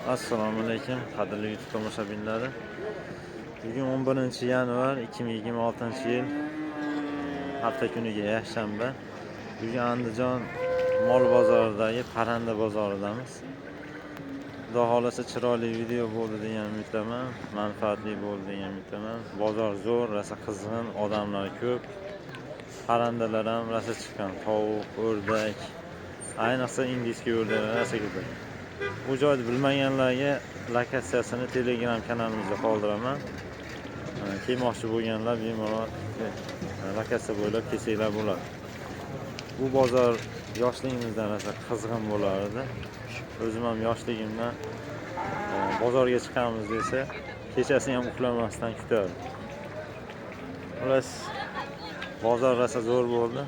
Assalomu alaykum, qadrli YouTube tomoshabinlari. Bugun 11-yanvar 2026-yil hafta kuniga yakshanba. Bugun Andijon mol bozoridagi parranda bozoridamiz. Xudo xolasa chiroyli video bo'ldi degan umiddaman, manfaatli bo'ldi degan umiddaman. Bozor zo'r, rosa qizg'in, odamlar ko'p. Parrandalar ham rosa chiqqan, tovuq, o'rdak, ayniqsa indiska o'rdaklar rosa ko'p. Bu joyni bilmaganlarga lokatsiyasini Telegram kanalimizda qoldiraman. Kelmoqchi bo'lganlar bemalol lokatsiya bo'ylab kelsanglar bo'ladi. Bu bozor yoshligimizdan rosa qizg'in bo'lardi. O'zim ham yoshligimdan bozorga chiqamiz desa, kechasini ham uxlamasdan kutardim. Xullas, bozor rosa zo'r bo'ldi.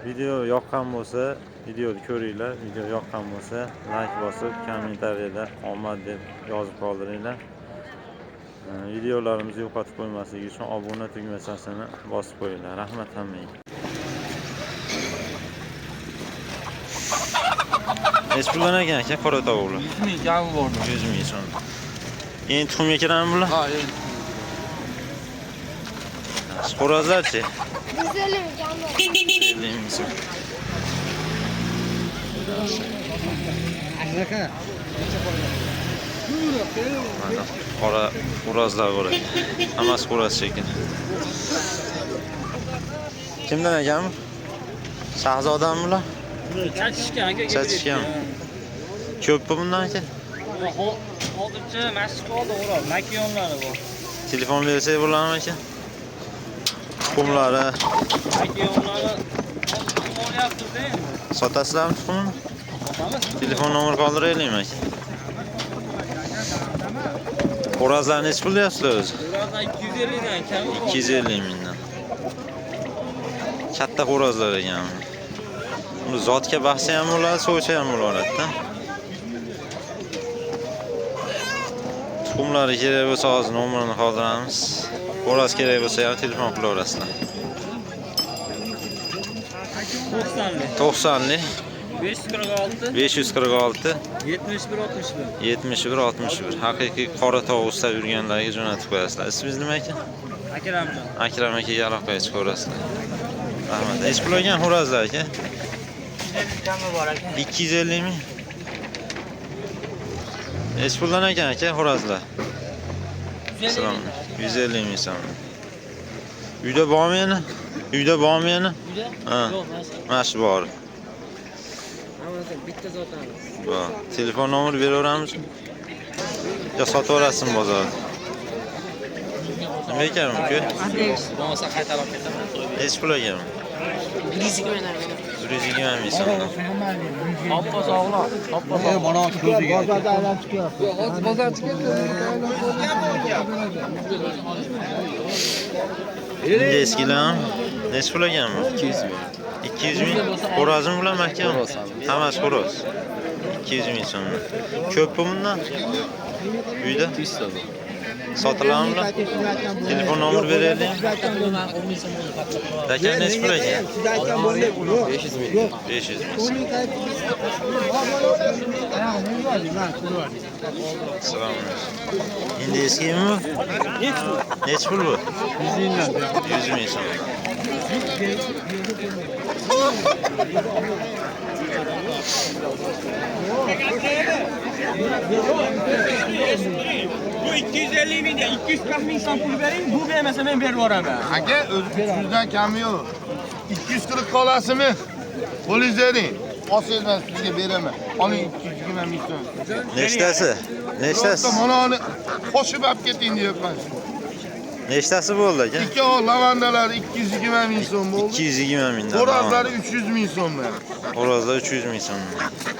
Video yoqqan bo'lsa, videoni ko'ringlar. Video yoqqan bo'lsa, like bosib, kommentariyada omad deb yozib qoldiringlar. Videolarimizni yo'qotib qo'ymaslik uchun obuna tugmasini bosib qo'yinglar. Rahmat hammaga. Nech puldan ekan aka qora tovuqlar? 100 ming gavi bor. 100 ming so'm. Endi tuxumga kiradimi bular? Ha, endi. Xo'rozlarchi? 150 ming gavi. 150 ming so'm. Mana qora xo'rozlar bor. Hammasi xo'roz shekilli. Kimdan ekan? Shahzodami bular? Chachishgan aka. Chachishgan. Ko'pmi bundan aka? Hozircha mashq qoldi, o'rab, makiyonlari bor. Telefon bersak bo'ladimi aka? Tuxumlari. Makiyonlari olyapti-da endi. Sotasizlarmi tuxumni? Sotamiz. Telefon nomeri qoldiraylikmi aka? Xo'rozlar nech pul deyapsizlar o'zi? Xo'rozlar 250 dan kam. 250 mingdan. Katta xo'rozlar ekan. Uni zotga bahsa ham bo'ladi, so'cha ham bo'ladida. Tuxumlari kerak bo'lsa hozir nomerini qoldiramiz. Xo'roz kerak bo'lsa ham telefon qilaverasizlar. 90lik 546 546 71 61. 71 61. Haqiqiy qora tovuq ustab yurganlarga jo'natib qo'yasizlar. Ismingiz nima ekan? Akramjon. Akram akaga aloqaga chiqaverasizlar. Rahmat. Hech pul olgan xo'rozlar aka? 250 bor aka. 250 ming. Hech puldan ekan aka xo'rozlar? Salom. 150 ming so'm. Uyda bormi yana? Uyda bormi yana? Uyda? Ha. Yo'q, Mana shu bor. Hammasi bitta sotamiz. Bor. Telefon nomeri beraveramiz? Yo sotib bozorda. Nima ekan bu? Bo'lmasa qaytarib ketaman. Hech pul olganmi? 120 ming. 120 ming so'm. Hoppa sog'lar. Hoppa sog'lar. Mana ko'ziga. Bozorda aylanib chiqyapti. Hozir bozor chiqyapti. Eskilar nech pul olganmi? 200 ming. 200 ming. Xo'rozmi bular mahkam? Hammasi xo'roz. 200 ming so'm. Ko'pmi bundan? Uyda? 100 so'm. Sotilammi? Telefon nomeri beraylik. Dakan nech pul ekan? 500 ming. 500 ming. Salom. Endi eskimi? Nech pul bu? 100 ming so'm. Bu 250 ming, 240 ming so'm pul bering, bu bermasa men berib yuboraman. Aka, 300 kami yo'q. 240 qolasizmi? Qo'lingiz bering. Olsangiz men sizga beraman. Oling 220 ming so'm. Nechtasi? Nechtasi? Mana uni qo'shib olib keting deyapman. Nechtasi bo'ldi aka? Ikki lavandalar 220 ming so'm bo'ldi. 220 mingdan. Xo'rozlari 300 ming so'm. Xo'rozlar 300 ming so'm.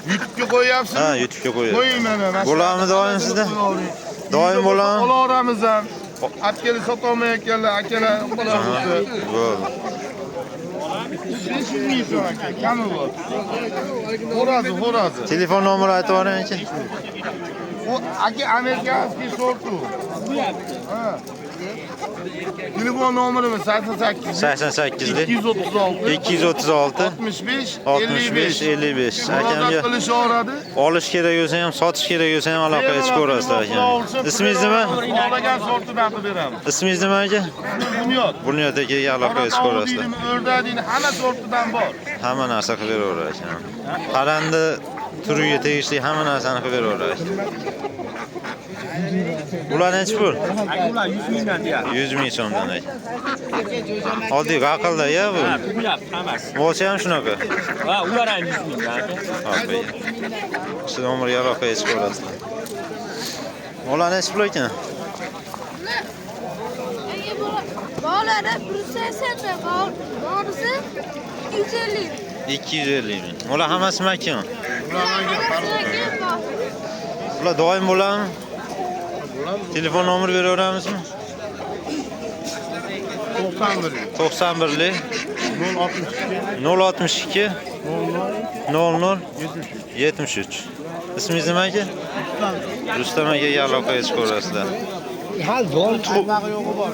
YouTube'ga qo'yapsiz? Ha, YouTube'ga qo'yadi. Qo'ying mana. Bo'ladimi doim sizda? Doim bo'ladimi? Olaveramiz ham. Akalar sota olmayotganlar, akalar qolamiz. Bo'ldi. 500 ming so'm aka, kami bor. Xo'rozi. Telefon nomeri aytib yuboring aka. O aka amerikanskiy sortu. Ha. Telefon numaramiz 88 88 lik 236 236 65 65 55. Akamga Murojaat qilishaveradi. olish kerak bo'lsa ham, sotish kerak bo'lsa ham aloqaga chiqaverasizlar aka. Ismingiz nima? Xohlagan sortidan qilib beramiz. Ismingiz nima aka? Bunyod. Bunyod akaga aloqaga chiqaverasizlar. O'rdak deydi, hamma sortidan bor. Hamma narsa qilib beraverar ekan. Parranda turiga tegishli hamma narsani qilib beraverar ekan. Ular nechi pul? Ular 100 mingdan deyapti. 100 ming so'mdan ekan. Oddiy aqlda-ya bu. Turyapti hammasi. Bo'lsa ham shunaqa. Ha, ular ham 100 mingdan aka. Ho'p. Siz umrga aloqaga chiqaverasizlar. Ular nechi pul ekan? Bolalar 180 da borisi 250. 250 ming. Ular hammasi makon. Ular Ular doim bo'ladimi? Telefon nomer beraveramizmi? 91 lik 062 00 73. Ismingiz nima aka? Rustam akaga aloqaga chiqaverasizlar. Hal bor, qanaqi yo'g'i bor.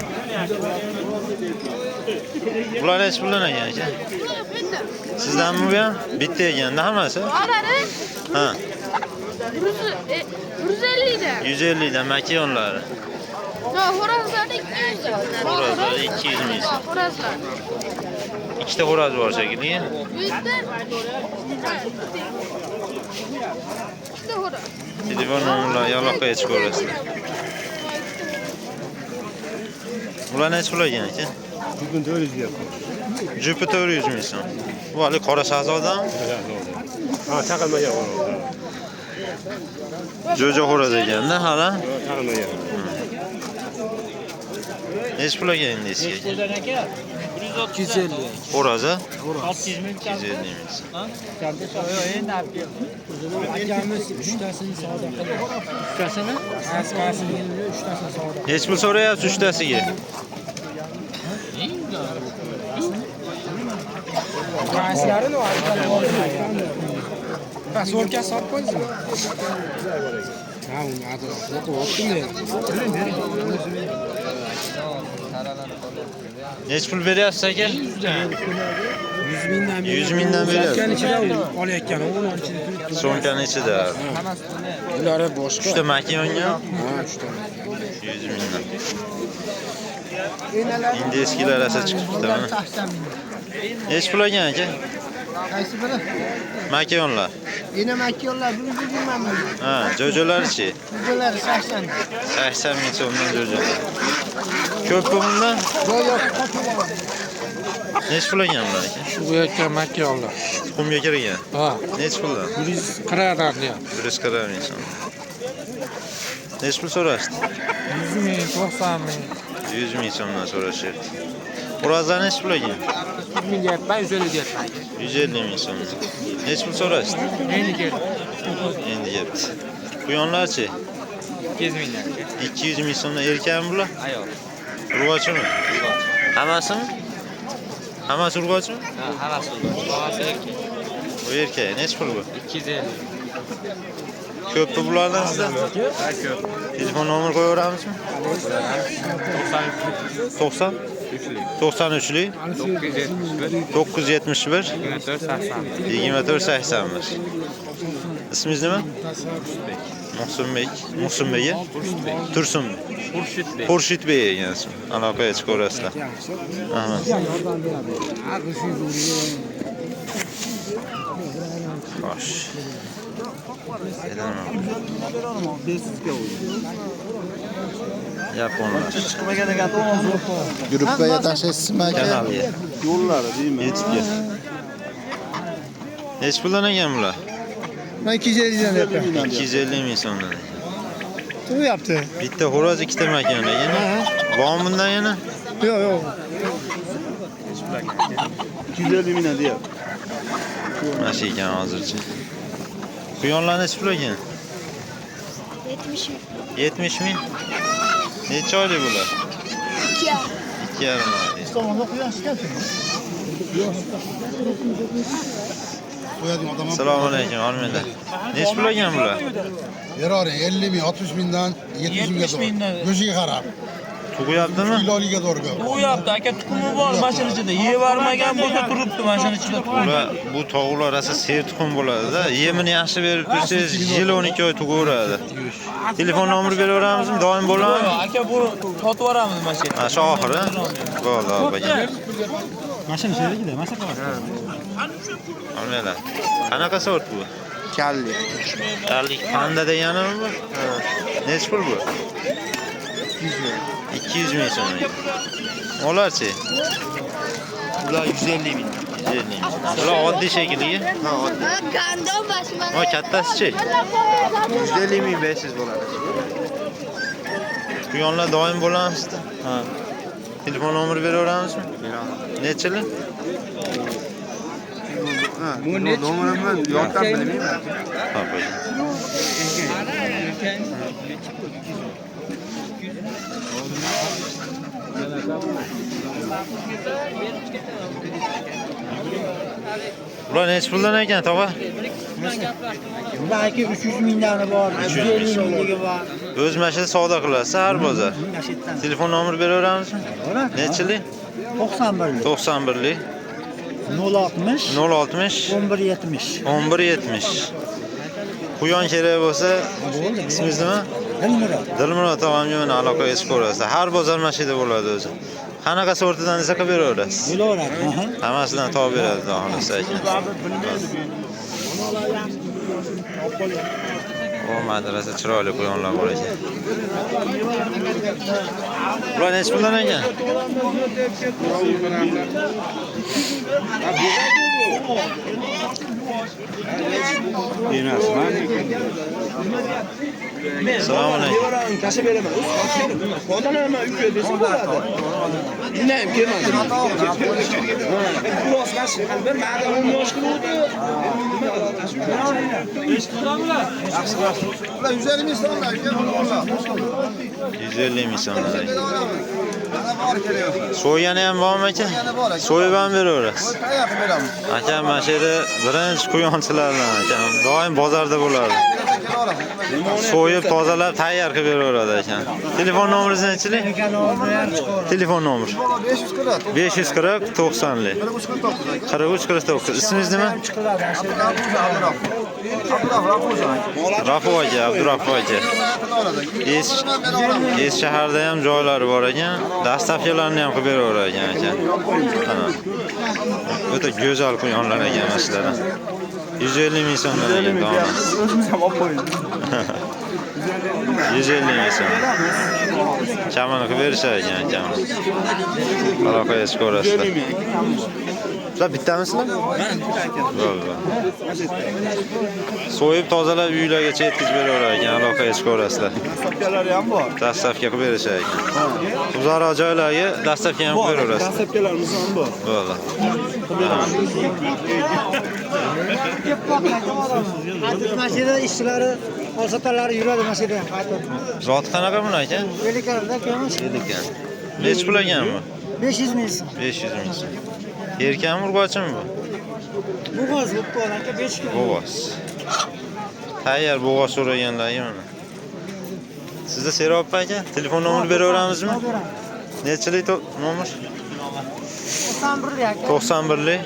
Ular nechi puldan ekan aka? Sizdanmi bu ham? Bitta ekanda hammasi? Bolari Ha, 150 da. 150 dan makonlari. No, xo'rozlar 200 da. Xo'rozlar 200 ming. Xo'rozlar. Ikkita xo'roz bor shekilli. Bitta. Ikkita xo'roz. Telefon nomerlariga aloqaga chiqaverasizlar. Ular nechi pul ekan aka? Bugun 400 deyapti. Jupi 400 ming so'm. Bu hali qora shahzodami? Ha, taqilmagan xo'roz. Jo'ja xo'roz ekanda hali. Taqilmagan. Nechi pul ekan endi eski aka? 250. Xo'rozi? 600 ming. 250 ming so'm. Akamiz 3tasini savdo qildi. 3tasini? Asqasini 3tasini savdo. Hech pul so'rayapsiz uchtasiga. Qaysilarini olgan? Pasportga solib qo'ydingizmi? Ha, uni adresini qo'yibdim. Nechi pul beryapsiz aka? 100 mingdan 100 mingdan beryapsiz. So'mkani ichida olayotgan, o'g'lim ichida turibdi. So'mkani ichida. Ular boshqa. 3 ta makonga Ha, 3 ta. 100 mingdan. Endi eskilar asa chiqibdi. Nechi pul ekan aka? Qaysi biri? Makonlar. Yana makyonlar 120 ming. Ha, jo'jalarchi? Bular 80. 80 ming so'mdan jo'jalar. Ko'pmi bundan? Yo'q, yo'q. Nechi pul ekan bular aka? Bu yerga makyonlar. Tuxumga kirgan. Ha, Nechi puldan? 140 deyapti. 140 ming so'm. Nechi pul so'rashdi? 100 ming, 90 ming. 100 ming so'mdan so'rashyapti. Xo'rozlar nechi pul ekan? 100 ming deyapman, 150 deyapman. 150 ming so'mdan. Nechi pul so'rashdi? Endi keldi. Endi yetdi. Quyonlarchi? 200 mingdan. 200 ming so'mdan erkakmi bular? Ayol. Urg'ochimi? Hammasimi? Hammasi urg'ochmi? Ha, hammasi. Boğazı erkek. Bu erkak. Nechi pul bu? 250. Ko'pmi bulardan sizda? Ha, ko'p. Telefon nomer qo'yaveramizmi? 90 93 lik 971 24 81. İsmingiz nima? Muhsinbek. Muhsinbek. Tursun. Xurshid Bey ekansiz. Aloqaga chiqaverasizlar. Rahmat. Xo'sh. Yaponlar. Gruppaga tashlaysizmi aka? Kanalga. Yo'llari deyman. YouTube'ga. Nechi puldan ekan bular? Men 250 dan deyapman. 250 ming so'mdan. U yaptı. Bitta xo'roz, ikkita makon ekan. Bormi bundan yana? Yo'q, yo'q. 250 mingdan deyapti. Mana shu ekan hozircha. Quyonlar nechi pul ekan? 70 ming. 70 ming. Necha oylik bular? 2 yarim. 2,5 oylik. Tomonda quyosh chiqadi. Assalomu alaykum, hormatlar. Nechi pul ekan bular? Berori 50 ming, 60 mingdan 70 mingga to'g'ri. Go'shiga qarab. Tug'yaptimi? Kiloliga dorga. U yaptı. Aka tuxumi bor mashina ichida. Yeb vermagan bo'lsa turibdi mashina ichida tuxumi. Ular bu tovuqlar asa ser tuxum bo'ladi-da. Yemini yaxshi berib tursangiz, yil 12 oy tug'averadi. Telefon nomeri beraveramizmi? Doim bo'ladimi? Aka bu sotib yuboramiz mashina. Ha, shu oxiri. Bo'ldi, opaga. Mashina sherigida, mashina qiladi. Olmaylar. Qanaqa sort bu? Kalli. Darlik panda deganimi bu? Necha pul bu? 200 ming so'm. Ularchi? Ular 150 ming. 150 ming. Bular oddiy shekilli. Gandon başıma. Ha, kattasi-chi? 150 ming 500 bo'ladi. Quyonlar doim bo'lamizda. Ha. Telefon nomeri beraveramizmi? Beraman. Necha yil? Bu nomerimni yoddan bilmayman. Ha, qo'y. Ular necha puldan ekan, tog'a? Bunda aka 300 mingdani bor, 150 mingligi bor. O'z mashina savdo qilasiz har bozor. Telefon nomeri beraveramizmi? Necha yil? 91 91lik 060 060 1170. 1170. Quyon kerak bo'lsa, Bo'ldi. ismingiz nima? Dilmurod. Dilmurod tog'amga meni aloqaga chiqib ko'rasiz. Har bozor mashina bo'ladi o'zi. Qanaqa sortidan desa qilib beraverasiz. Bo'laveradi. Aha. Hammasidan topib beradi, xudo xolasa ekan. O madrasa chiroyli quyonlar bor ekan. Ular necha puldan ekan? Assalomu alaykum. Kasab beraman. Foydalanaman uyga desa bo'ladi. Bilmayman, kelmadi. Biroz qashib, bir ma'da 10 yosh bo'ldi. Ular 150 ming so'mlar ekan ular. 150 ming so'mlar. So'ygani ham bormi aka? So'yib ham beraverasiz. Tayyor beramiz. Aka, mana shu yerda birinchi quyonchilardan ekan. Doim bozorda bo'ladi. So'yib, tozalab, tayyor qilib beraveradi ekan. Telefon nomeringiz nechilik? Telefon nomeri 540. 540 90lik. 43 49. Ismingiz nima? Rafu aka, Abduraffu aka. Es shaharda ham joylari bor ekan. Dastavkalarni ham qilib beraverar ekan aka. O'ta go'zal quyonlar ekan mashinlar. 150 ming so'mdan ekan dona. O'zimiz ham olib qo'ydik. 150 ming so'm. Kamini qilib berishar ekan aka. Aloqaga chiqib ko'rasizlar. Sizlar bittamisizlar? Bo'ldi. So'yib tozalab uylargacha yetkazib beraverar ekan, aloqaga chiqib ko'rasizlar. Dastavkalari ham bor. Dastavka qilib berishar ekan. Uzoqroq joylarga dastavka ham qilib beraverasiz. Dastavkalarimiz ham bor. Bo'ldi. Mashina ishchilari, olsatalari yuradi mashina. Zoti qanaqa buni aka? Belikarda kelmas. Ekan. Necha pul ekan bu? 500 ming. 500 ming so'm. Erkami urg'ochimi bu? Bo'g'oz bo'pti aka 5 kun. Bo'g'oz. Tayyor bo'g'oz so'raganlarga mana. Sizda Serop aka, telefon nomeri beraveramizmi? Nechilik nomer? 91 aka. 91lik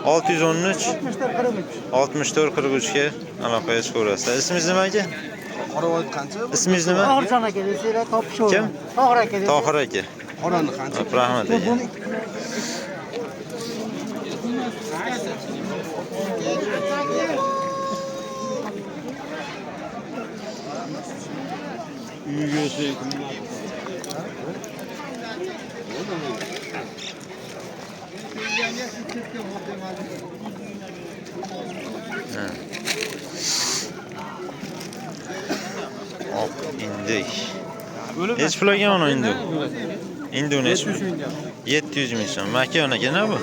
613 613 64 43. 64 43 ga aloqaga chiqaverasizlar. Ismingiz nima aka? Qoravoy qancha? Ismingiz nima? Tohirjon aka desanglar topishaver. Kim? Tohir aka. Tohir aka. Qorani qancha? Rahmat aka. Hop, indik. Nechi pul ekan uni indu? Indu nechi pul? 700 ming so'm. Makon ekan bu?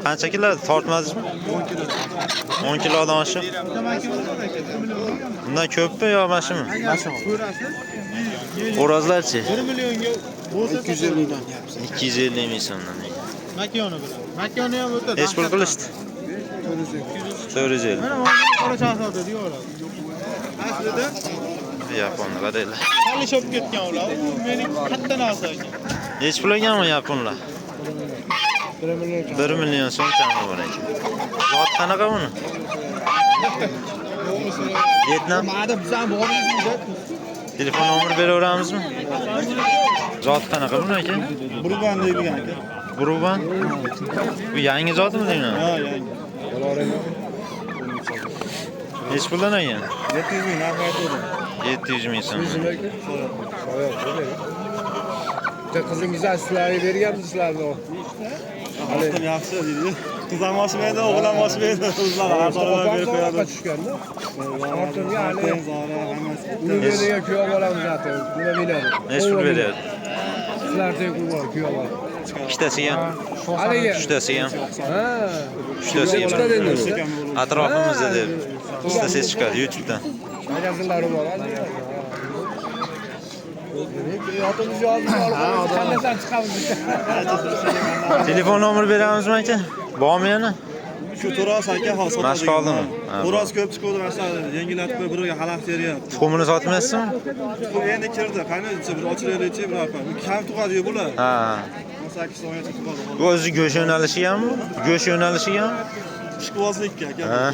Qancha keladi? Tortmadingizmi? 10 kilodan oshiq. Bundan ko'pmi yo mashimi? O'rozlarchi? 1 millionga bo'lsa 250 mingdan deyapsiz. 250 ming so'mdan. Makoni bilan. Makoni ham o'tadi. Nechi pul qilishdi? 450. Qora chaqirdi diyorlar. Aslida Yaponlar deylar. hali shop ketgan ular. U mening katta narsa ekan. Nech pul ekanmi yaponlar? 1 million so'm chaqirib bor ekan. Zot qanaqa buni? Vyetnam. Ma'da bizdan boribdi. Telefon nomer beraveramizmi? Zot qanaqa buni aka? Burban deyilgan aka. Burban. Bu yangi zotmi deyman? Ha, yangi. Nech puldan ekan? 700 ming narx aytdim. 700 ming so'm. Qizingizni sizlarga berganmiz sizlarni. Xotin yaxshi deydi. Qizam oshmaydi, o'g'lim oshmaydi. O'zlar arzonlar berib qo'yadi. tushganda. Xotinga hali Zora hammasi. Uyga kuyov olamiz zaten. Nima biladi? Nech pul beryapti? Sizlarga kuyov olamiz. Ikkitasiga ham, Haligi. uchtasiga ham, Ha. uchtasiga Uchta ham. dedingiz. Atrofimizda deb istasangiz chiqadi YouTube'dan. Magazинlari bor. Yotimiz yozib olib, qandan chiqamiz? Telefon nomer beramizmi aka? Bormi yana? Shu To'ros aka hozir sotadi. Mashq oldimi? Ha, To'ros ko'p chiqdi, mana yengillatib qo'yib birga xalaqit beryapti. Tuxumini sotmaysizmi? Bu endi kirdi. Qani bir ochilaylik-chi bir apa. Kam tug'adi-yu bular. Ha. 18 so'mgacha tug'adi. Bu o'zi go'sht yo'nalishi ham, go'sht yo'nalishi ham. Ishqibozlikka aka. Ha.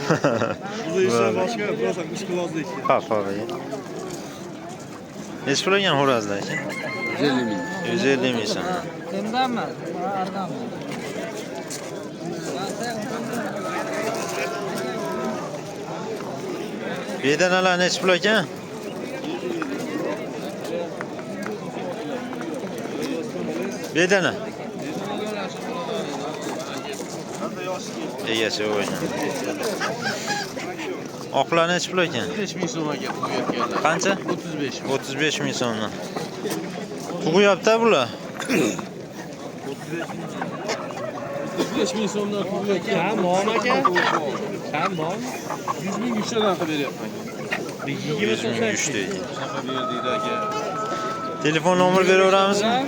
O'zi ishlar boshqa, biroz ishqibozlikka. Ha, ha. Nech pul ekan xo'razlar aka? 150 ming. 150 ming so'm. Kimdanmi? Ardam. Bedanalar nech pul ekan? Bedana. Egasi o'yna. Oqlar nech pul ekan? 5 ming so'm aka qo'yayotganlar. Qancha? 35 ming. 35 ming so'mdan. Tug'yapti bular. 35 ming so'mdan qo'yayotgan. Tamom aka. Tamom. 100 ming uchtadan qilib beryapman. 100 ming uchta ekan. Shunaqa berdinglar aka. Telefon nomer beraveramizmi?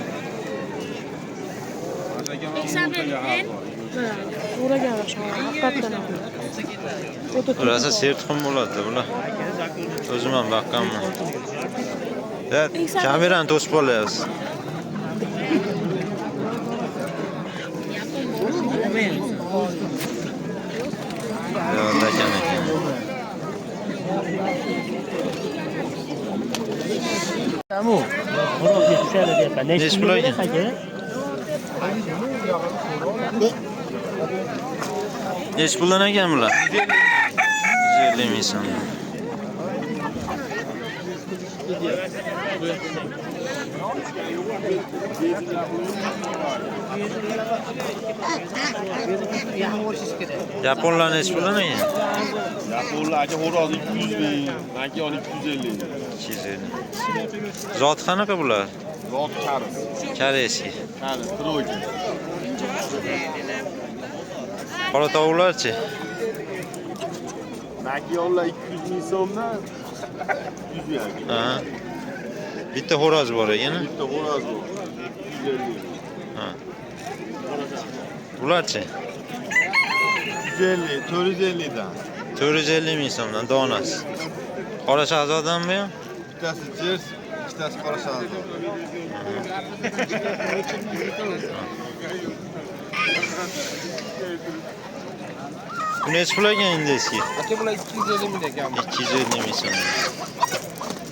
Burası sert tuxum bo'ladi bular. O'zim ham baqqanman. Kamerani to'sib olyapsiz. Yo'q, ekan. Tamam. Buraya tushadi deyapman. Nech pul ekan? Nech puldan ekan bular? 150 ming so'm. Yaponlar nech puldan ekan? Yaponlar aka xo'roz 200 ming, manki 250. 250. Zot qanaqa bular? Zot karis. Koreyskiy. Karis, troyka. Qora tovuqlarchi? Makiyonlar 200 ming so'mdan 100 yoki. Ha. Bitta xo'roz bor ekan. Bitta xo'roz bor. 150. Ha. Bularchi? 150, 450 dan. 450 ming so'mdan donasi. Qora shahzodanmi yo? Bittasi jers, ikkitasi qora shahzoda. Bu nech pul ekan indeski? Aka bular 250 ming ekan. 250 ming so'm.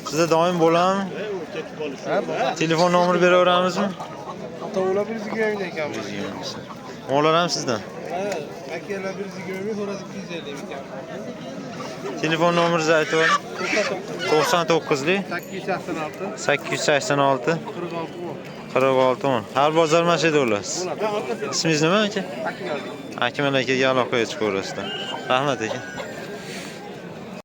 Sizda doim bo'ladimi? Ha, bor. Telefon nomer beraveramizmi? To'g'ri 120 ming ekan. Mo'lar ham sizdan. Ha, akalar 120 ming, xo'roz 250 ming ekan. Telefon nomeringizni aytib oling. 99lik 886 886 46 46 10. Har bozor mashida bo'lasiz. bo'ladi. Ismingiz nima aka? Akmal. Akmal akaga aloqaga chiqaverasizlar. Rahmat aka.